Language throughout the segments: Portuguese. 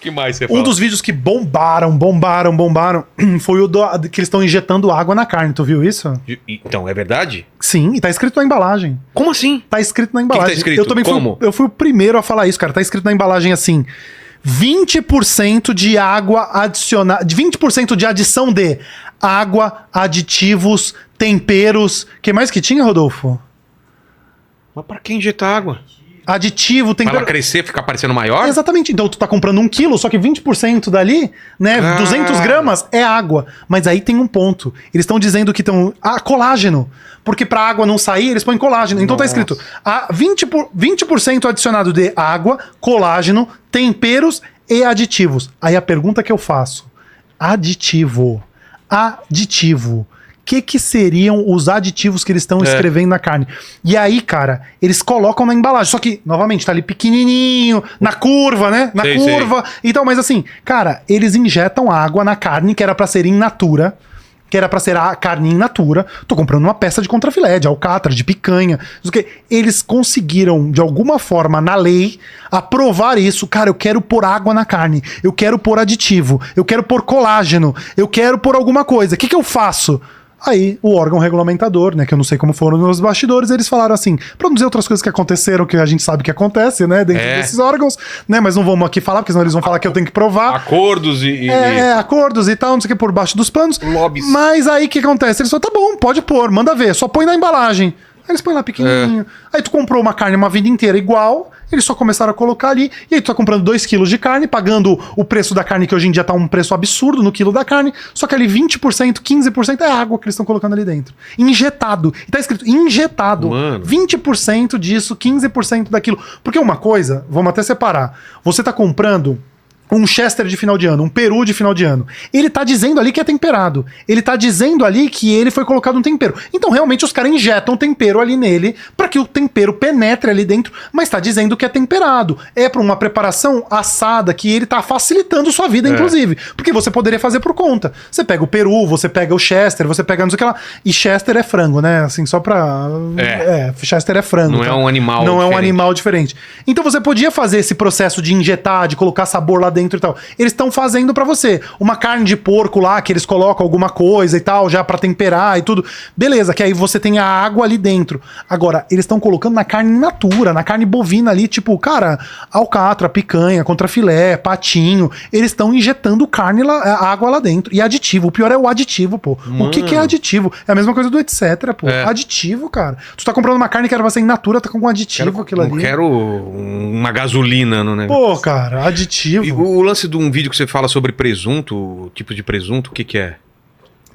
Que mais você Um fala? dos vídeos que bombaram, foi o que eles estão injetando água na carne. Tu viu isso? Então, é verdade? Sim, e tá escrito na embalagem. Como assim? Tá escrito na embalagem. tá escrito? Eu também Como? eu fui o primeiro a falar isso, cara. Tá escrito na embalagem assim: 20% de água adicionada, 20% de adição de água, aditivos, temperos. Que mais que tinha, Rodolfo? Mas pra que injetar água? Aditivo, Pra tempero. ela crescer, ficar parecendo maior? Exatamente. Então tu tá comprando 1 quilo, só que 20% dali, né? Ah. 200 gramas é água. Mas aí tem um ponto. Eles estão dizendo que estão... Ah, colágeno. Porque pra água não sair, eles põem colágeno. Então tá escrito 20% adicionado de água, colágeno, temperos e aditivos. Aí a pergunta que eu faço. Aditivo. Que seriam os aditivos que eles estão escrevendo na carne? E aí, cara, eles colocam na embalagem. Só que, novamente, tá ali pequenininho, na curva, né? Na curva. Então, mas assim, cara, eles injetam água na carne que era pra ser in natura. Que era pra ser a carne in natura. Tô comprando uma peça de contrafilé, de alcatra, de picanha. Não sei o quê. Eles conseguiram, de alguma forma, na lei, aprovar isso. Cara, eu quero pôr água na carne. Eu quero pôr aditivo. Eu quero pôr colágeno. Eu quero pôr alguma coisa. O que eu faço? Aí, o órgão regulamentador, né, que eu não sei como foram nos bastidores, eles falaram assim, pra não dizer outras coisas que aconteceram, que a gente sabe que acontece, né, dentro desses órgãos, né, mas não vamos aqui falar, porque senão eles vão falar que eu tenho que provar. Acordos Acordos e tal, não sei o que, por baixo dos panos. Lobbies. Mas aí, o que acontece? Eles falam, tá bom, pode pôr, manda ver, só põe na embalagem. Aí eles põem lá pequenininho. Aí tu comprou uma carne uma vida inteira igual, eles só começaram a colocar ali, e aí tu tá comprando 2 quilos de carne, pagando o preço da carne, que hoje em dia tá um preço absurdo no quilo da carne, só que ali 20%, 15% é água que eles estão colocando ali dentro. Injetado. E tá escrito injetado. Mano. 20% disso, 15% daquilo. Porque uma coisa, vamos até separar, você tá comprando um Chester de final de ano, um peru de final de ano. Ele tá dizendo ali que é temperado. Ele tá dizendo ali que ele foi colocado um tempero. Então, realmente, os caras injetam tempero ali nele pra que o tempero penetre ali dentro, mas tá dizendo que é temperado. É pra uma preparação assada que ele tá facilitando sua vida, inclusive. Porque você poderia fazer por conta. Você pega o peru, você pega o Chester, você pega não sei o que lá. E Chester é frango, né? Assim, só pra... Chester é frango. Não é um animal Não diferente. é um animal diferente. Então você podia fazer esse processo de injetar, de colocar sabor lá dentro e tal. Eles estão fazendo pra você. Uma carne de porco lá, que eles colocam alguma coisa e tal, já pra temperar e tudo. Beleza, que aí você tem a água ali dentro. Agora, eles estão colocando na carne in natura, na carne bovina ali, tipo, cara, alcatra, picanha, contrafilé, patinho. Eles estão injetando carne lá, água lá dentro. E aditivo. O pior é o aditivo, pô. O que é aditivo? É a mesma coisa do etc, pô. Aditivo, cara. Tu tá comprando uma carne que era pra ser in natura, tá com aditivo aquilo ali. Eu quero uma gasolina no negócio. Pô, cara, aditivo. E o lance de um vídeo que você fala sobre presunto, tipo de presunto, o que é?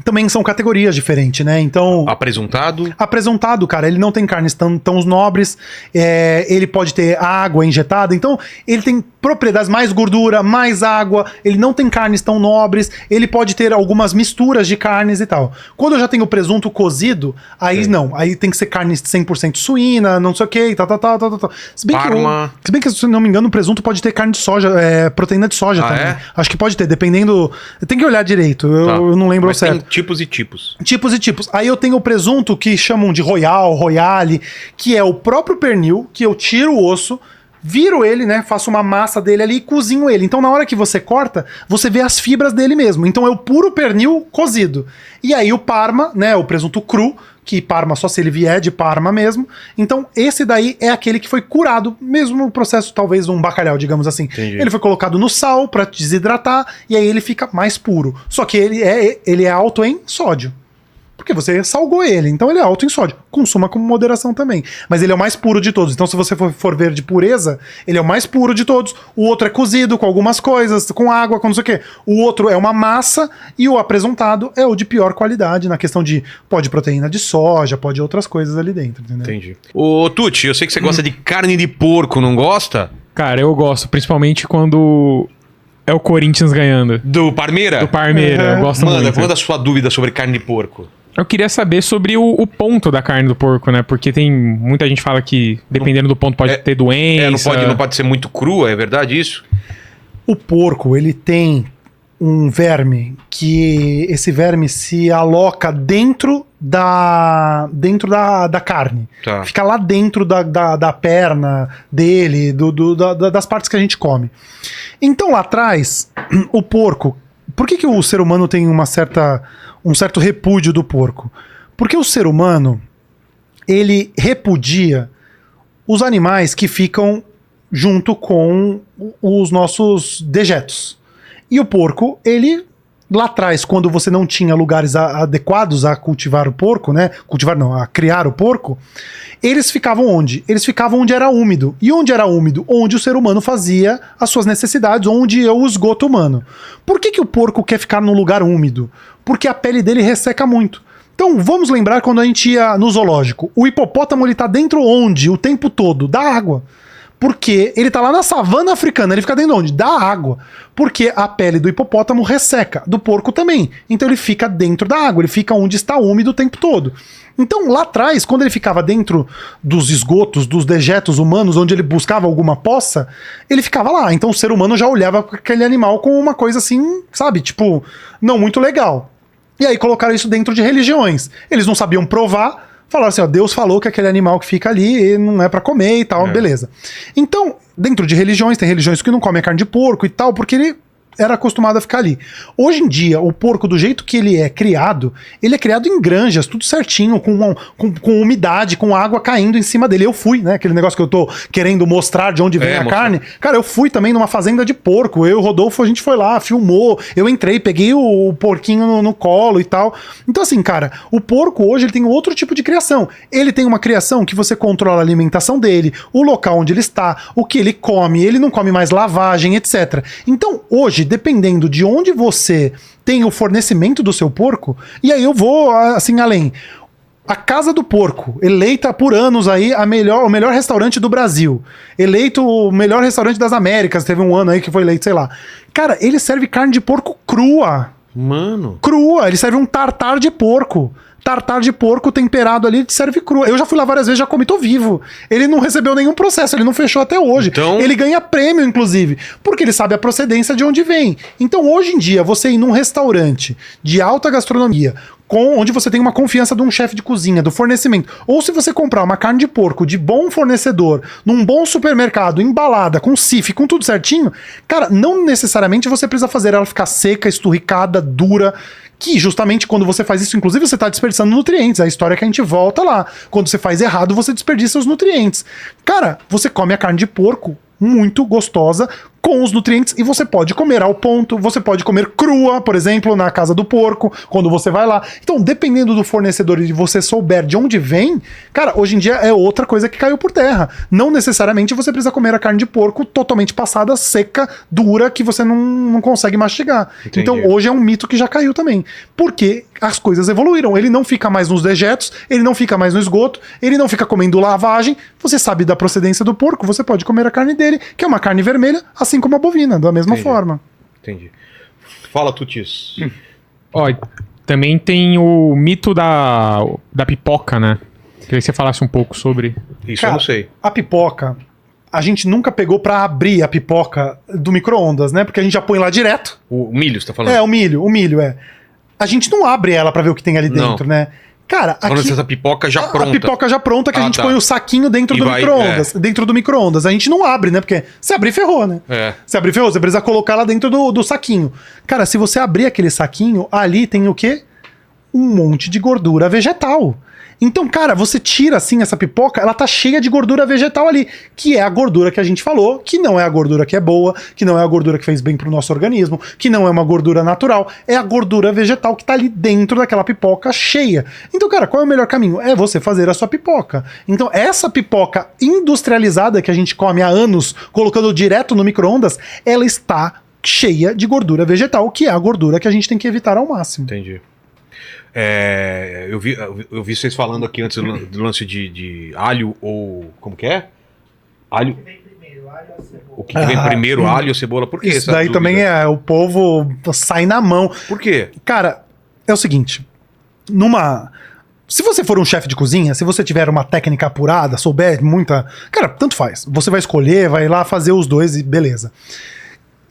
Também são categorias diferentes, né? Então... Apresuntado? Apresuntado, cara, ele não tem carnes tão nobres, ele pode ter água injetada, então ele tem propriedades, mais gordura, mais água, ele não tem carnes tão nobres, ele pode ter algumas misturas de carnes e tal. Quando eu já tenho presunto cozido, aí não, aí tem que ser carne 100% suína, não sei o que, tal. Se bem que, se não me engano, o presunto pode ter carne de soja, proteína de soja também. É? Acho que pode ter, dependendo... Tem que olhar direito, eu não lembro Mas certo. Tem tipos e tipos. Tipos e tipos. Aí eu tenho o presunto que chamam de Royale, que é o próprio pernil, que eu tiro o osso, viro ele, né, faço uma massa dele ali e cozinho ele. Então na hora que você corta, você vê as fibras dele mesmo. Então é o puro pernil cozido. E aí o Parma, né, o presunto cru, que Parma só se ele vier de Parma mesmo. Então esse daí é aquele que foi curado, mesmo o processo talvez de um bacalhau, digamos assim. Entendi. Ele foi colocado no sal pra desidratar e aí ele fica mais puro. Só que ele é alto em sódio. Porque você salgou ele, então ele é alto em sódio. Consuma com moderação também. Mas ele é o mais puro de todos. Então se você for ver de pureza, ele é o mais puro de todos. O outro é cozido com algumas coisas, com água, com não sei o quê. O outro é uma massa e o apresuntado é o de pior qualidade, na questão de pode proteína de soja, pode outras coisas ali dentro, entendeu? Entendi. Ô, Tucci, eu sei que você gosta de carne de porco, não gosta? Cara, eu gosto, principalmente quando é o Corinthians ganhando. Do Parmeira? Do Parmeira, eu gosto muito. Manda a sua dúvida sobre carne de porco. Eu queria saber sobre o ponto da carne do porco, né? Porque tem muita gente fala que dependendo do ponto pode ter doença. Não pode ser muito crua, é verdade isso? O porco, ele tem um verme que esse verme se aloca dentro dentro da carne. Tá. Fica lá dentro da perna dele, das partes que a gente come. Então lá atrás, o porco... Por que o ser humano tem um certo repúdio do porco? Porque o ser humano, ele repudia os animais que ficam junto com os nossos dejetos. E o porco, ele... Lá atrás, quando você não tinha lugares adequados a cultivar o porco, né? Cultivar não, a criar o porco, eles ficavam onde? Eles ficavam onde era úmido. E onde era úmido? Onde o ser humano fazia as suas necessidades, onde é o esgoto humano. Por que o porco quer ficar num lugar úmido? Porque a pele dele resseca muito. Então, vamos lembrar quando a gente ia no zoológico. O hipopótamo, ele tá dentro onde? O tempo todo? Da água. Porque ele tá lá na savana africana, ele fica dentro de onde? Da água. Porque a pele do hipopótamo resseca, do porco também. Então ele fica dentro da água, ele fica onde está úmido o tempo todo. Então lá atrás, quando ele ficava dentro dos esgotos, dos dejetos humanos, onde ele buscava alguma poça, ele ficava lá. Então o ser humano já olhava aquele animal com uma coisa assim, sabe? Tipo, não muito legal. E aí colocaram isso dentro de religiões. Eles não sabiam provar, falaram assim, ó, Deus falou que aquele animal que fica ali não é pra comer e tal, beleza. Então, dentro de religiões, tem religiões que não comem a carne de porco e tal, porque ele era acostumado a ficar ali. Hoje em dia, o porco, do jeito que ele é criado em granjas, tudo certinho, com umidade, com água caindo em cima dele. Eu fui, né? Aquele negócio que eu tô querendo mostrar de onde vem a carne. Cara, eu fui também numa fazenda de porco. Eu e o Rodolfo, a gente foi lá, filmou. Eu entrei, peguei o porquinho no colo e tal. Então, assim, cara, o porco hoje ele tem outro tipo de criação. Ele tem uma criação que você controla a alimentação dele, o local onde ele está, o que ele come, ele não come mais lavagem, etc. Então, hoje, dependendo de onde você tem o fornecimento do seu porco, e aí eu vou assim além. A Casa do Porco, eleita por anos aí o melhor restaurante do Brasil. Eleito o melhor restaurante das Américas, teve um ano aí que foi eleito, sei lá. Cara, ele serve carne de porco crua. Mano. Crua, ele serve um tartar de porco. Tartar de porco temperado ali, serve crua. Eu já fui lá várias vezes, já comi, tô vivo. Ele não recebeu nenhum processo, ele não fechou até hoje. Então... Ele ganha prêmio, inclusive, porque ele sabe a procedência de onde vem. Então, hoje em dia, você ir num restaurante de alta gastronomia, onde você tem uma confiança de um chefe de cozinha, do fornecimento, ou se você comprar uma carne de porco de bom fornecedor, num bom supermercado, embalada, com CIF, com tudo certinho, cara, não necessariamente você precisa fazer ela ficar seca, esturricada, dura, que justamente quando você faz isso, inclusive você está desperdiçando nutrientes. A história é que a gente volta lá. Quando você faz errado, você desperdiça os nutrientes. Cara, você come a carne de porco muito gostosa, com os nutrientes, e você pode comer ao ponto, você pode comer crua, por exemplo, na Casa do Porco, quando você vai lá. Então, dependendo do fornecedor e de você souber de onde vem, cara, hoje em dia é outra coisa que caiu por terra. Não necessariamente você precisa comer a carne de porco totalmente passada, seca, dura, que você não consegue mastigar. Entendi. Então, hoje é um mito que já caiu também. Porque as coisas evoluíram. Ele não fica mais nos dejetos, ele não fica mais no esgoto, ele não fica comendo lavagem. Você sabe da procedência do porco, você pode comer a carne dele, que é uma carne vermelha, assim como a bovina, da mesma forma. Entendi. Fala, Tutis. Ó, também tem o mito da pipoca, né? Queria que você falasse um pouco sobre... Isso. Cara, eu não sei. A pipoca, a gente nunca pegou pra abrir a pipoca do micro-ondas, né? Porque a gente já põe lá direto. O milho, você tá falando? É, o milho, é. A gente não abre ela pra ver o que tem ali dentro, né? Cara, falando aqui... essa pipoca já pronta. A pipoca já pronta, que a gente põe o saquinho dentro do micro-ondas. Dentro do micro-ondas. A gente não abre, né? Porque se abrir, ferrou, né? Se abrir, ferrou. Você precisa colocar lá dentro do saquinho. Cara, se você abrir aquele saquinho, ali tem o quê? Um monte de gordura vegetal. Então, cara, você tira assim essa pipoca, ela tá cheia de gordura vegetal ali, que é a gordura que a gente falou, que não é a gordura que é boa, que não é a gordura que fez bem pro nosso organismo, que não é uma gordura natural, é a gordura vegetal que tá ali dentro daquela pipoca cheia. Então, cara, qual é o melhor caminho? É você fazer a sua pipoca. Então, essa pipoca industrializada que a gente come há anos, colocando direto no micro-ondas, ela está cheia de gordura vegetal, que é a gordura que a gente tem que evitar ao máximo. Entendi. Eu vi vocês falando aqui antes do lance de alho ou... Como que é? Alho... O que vem primeiro, alho ou cebola? Por quê? Isso daí dúvida? Também o povo sai na mão. Por quê? Cara, é o seguinte. Se você for um chefe de cozinha, se você tiver uma técnica apurada, souber muita... Cara, tanto faz. Você vai escolher, vai lá fazer os dois e beleza.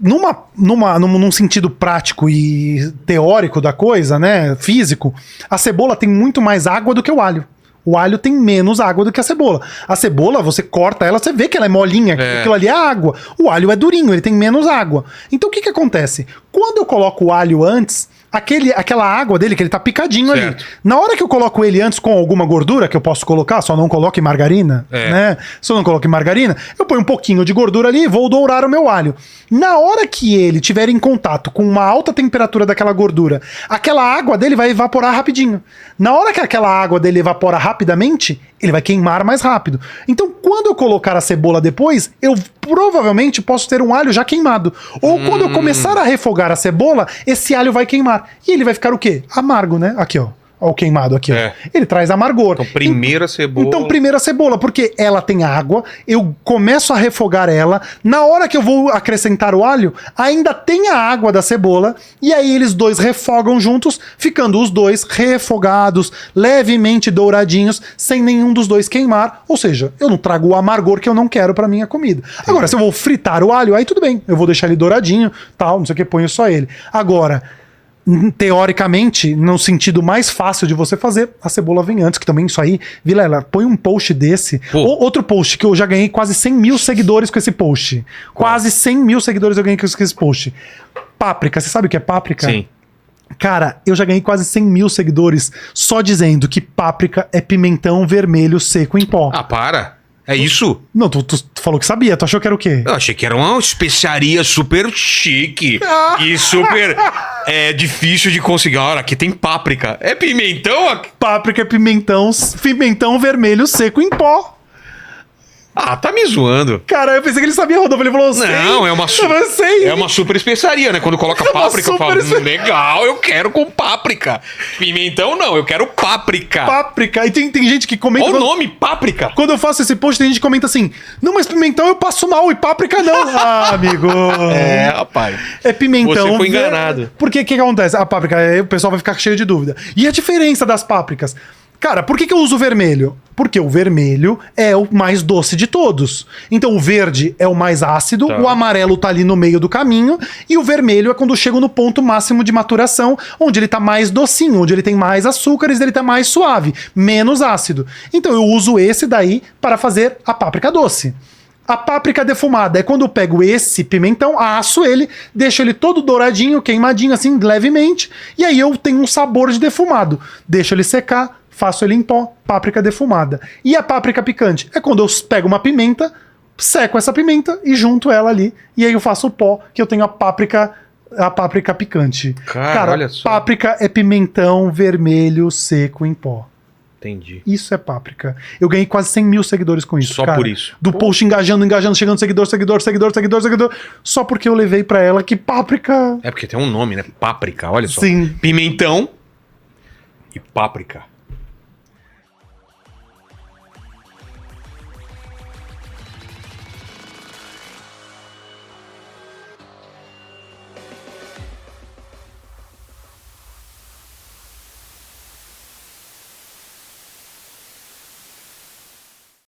num sentido prático e teórico da coisa, né? Físico, a cebola tem muito mais água do que o alho. O alho tem menos água do que a cebola. A cebola, você corta ela, você vê que ela é molinha, aquilo ali é água. O alho é durinho, ele tem menos água. Então o que acontece? Quando eu coloco o alho antes, aquela água dele, que ele tá picadinho ali. Na hora que eu coloco ele antes com alguma gordura, que eu posso colocar, só não coloque margarina, né? Se eu não coloque margarina, eu ponho um pouquinho de gordura ali e vou dourar o meu alho. Na hora que ele tiver em contato com uma alta temperatura daquela gordura, aquela água dele vai evaporar rapidinho. Na hora que aquela água dele evapora rapidamente, ele vai queimar mais rápido. Então, quando eu colocar a cebola depois, eu provavelmente posso ter um alho já queimado. Ou quando eu começar a refogar a cebola, esse alho vai queimar. E ele vai ficar o quê? Amargo, né? Aqui, ó. Ó o queimado aqui, ó. Ele traz amargor. Então, primeira cebola. Então, primeira cebola, porque ela tem água, eu começo a refogar ela. Na hora que eu vou acrescentar o alho, ainda tem a água da cebola. E aí eles dois refogam juntos, ficando os dois refogados, levemente douradinhos, sem nenhum dos dois queimar. Ou seja, eu não trago o amargor que eu não quero pra minha comida. Agora, se eu vou fritar o alho, aí tudo bem. Eu vou deixar ele douradinho, tal, não sei o que, ponho só ele. Agora, teoricamente, no sentido mais fácil de você fazer, a cebola vem antes, que também isso aí, Vilela, põe um post desse, outro post que eu já ganhei quase 100 mil seguidores com esse post. Quase 100 mil seguidores eu ganhei com esse post. Páprica, você sabe o que é páprica? Sim. Cara, eu já ganhei quase 100 mil seguidores só dizendo que páprica é pimentão vermelho seco em pó. Ah, para! É isso? Não, tu falou que sabia, tu achou que era o quê? Eu achei que era uma especiaria super chique e super difícil de conseguir. Olha, aqui tem páprica. É pimentão? Páprica é pimentão vermelho seco em pó. Ah, tá me zoando. Cara, eu pensei que ele sabia, Rodolfo. Ele falou, não, é uma super especiaria, né? Quando coloca páprica, eu falo, legal, eu quero com páprica. Pimentão não, eu quero páprica. Páprica. E tem gente que comenta... Olha o nome, páprica. Quando eu faço esse post, tem gente que comenta assim, não, mas pimentão eu passo mal e páprica não. Ah, amigo. Rapaz. É pimentão. Você foi enganado. Porque o que acontece? A páprica, aí o pessoal vai ficar cheio de dúvida. E a diferença das pápricas? Cara, por que eu uso o vermelho? Porque o vermelho é o mais doce de todos. Então o verde é o mais ácido, o amarelo tá ali no meio do caminho, e o vermelho é quando chega no ponto máximo de maturação, onde ele tá mais docinho, onde ele tem mais açúcares, ele tá mais suave, menos ácido. Então eu uso esse daí para fazer a páprica doce. A páprica defumada é quando eu pego esse pimentão, asso ele, deixo ele todo douradinho, queimadinho assim, levemente, e aí eu tenho um sabor de defumado. Deixo ele secar, faço ele em pó, páprica defumada. E a páprica picante é quando eu pego uma pimenta, seco essa pimenta e junto ela ali, e aí eu faço o pó, que eu tenho a páprica picante. Cara, olha só. Páprica é pimentão vermelho seco em pó. Entendi. Isso é páprica. Eu ganhei quase 100 mil seguidores com isso, só cara. Por isso. Do post engajando, chegando seguidor. Só porque eu levei pra ela que páprica... É porque tem um nome, né? Páprica, olha só. Sim. Pimentão e páprica.